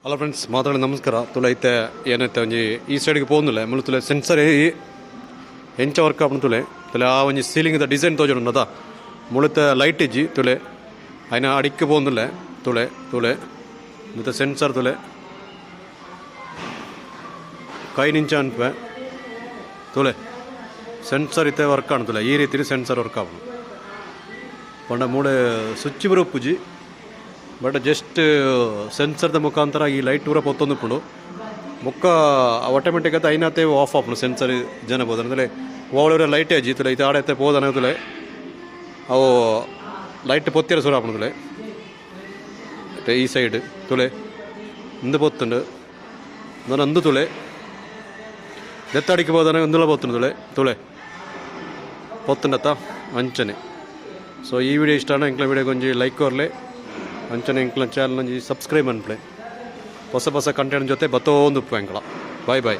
Hello friends, ಮಾತಾಡಿ ನಮಸ್ಕಾರ. ತುಲೆ ಐತೆ ಏನೈತೆ ಒಂಜಿ ಈ ಸೈಡ್ಗೆ ಪೋಂದುಲೆ ಮುಳು ತುಲೆ ಸೆನ್ಸರ್ ಎಂಚ ವರ್ಕ್ ಆಪಣ ತುಲೆ ಆ ಒಂಜಿ ಸೀಲಿಂಗ್ದ ಡಿಸೈನ್ ತೋಜೊಂಡು ಮುಳುತ ಲೈಟ್ ಇಜ್ಜಿ ತುಲೆ ಅಯ್ನ ಅಡಿಕ್ಕೆ ಪೋಂದುಲೆ ತುಲೆ ತುಲೆ ಮತ್ತು ಸೆನ್ಸರ್ ತುಲೆ ಕೈ ನಿಂಚ ಅನ್ಪೆ ತುಲೆ ಸೆನ್ಸರ್ ಇತ್ತೆ ವರ್ಕ್ ಆಣ ತುಲೆ ಈ ರೀತಿ ಸೆನ್ಸರ್ ವರ್ಕ್ ಆಪಣ ಪಂಡ ಮೂಳೆ ಸ್ವಿಚ್ ಬರೋಪ್ಪುಜಿ ಬಟ್ ಜಸ್ಟ್ ಸೆನ್ಸರ್ದ ಮುಖಾಂತರ ಈ ಲೈಟ್ ಪೂರ ಪೊತ್ತೊಂದುಪ್ಪುಂಡು ಮುಕ್ಕ ಆಟೋಮೆಟಿಕ್ ಆಯ್ತು ಐನತ್ತೆ ಆಫ್ ಆಪುಂಡು ಸೆನ್ಸರ್ ಜನ ಬೋದು ಅಂದರೆ ಓವಳ ಲೈಟ್ ಅಜ್ಜಿತ್ತಲೆ ಇದು ಆಡೈತೆ ಪೋದನದುಲೆ ಅವು ಲೈಟ್ ಪೊತ್ತಿರ ಸುರ ಆಪುಂಡುಲೆ ಮತ್ತೆ ಈ ಸೈಡ್ ತುಲೆ ಇಂದು ಪೊತ್ತುಂಡು ನಾನು ಅಂದು ತುಲೆ ದೆತ್ತಡಿಕೆ ಪೋದನ ಒಂದುಲ ಪೊತ್ತುಂಡು ತುಲೆ ತುಲೆ ಪೊತ್ತುಂಡತ್ತ ಅಂಚನೆ. ಸೊ ಈ ವಿಡಿಯೋ ಇಷ್ಟ ಇಂಕ್ಲ ವಿಡಿಯೋ ಕೊಂಚ ಲೈಕ್ ಕೊರ್ಲೆ ಅಂಚನೆ ಇಂಕ್ಲ ಚಾನಲ್ ಸಬ್ಸ್ಕ್ರೈಬ್ ಅನ್ಪ್ಲೆ ಹೊಸ ಕಂಟೆಂಟ್ ಜೊತೆ ಬತ್ತೋಂದು ಉಪ್ಪು ಎಂಕಳ. ಬಾಯ್ ಬಾಯ್.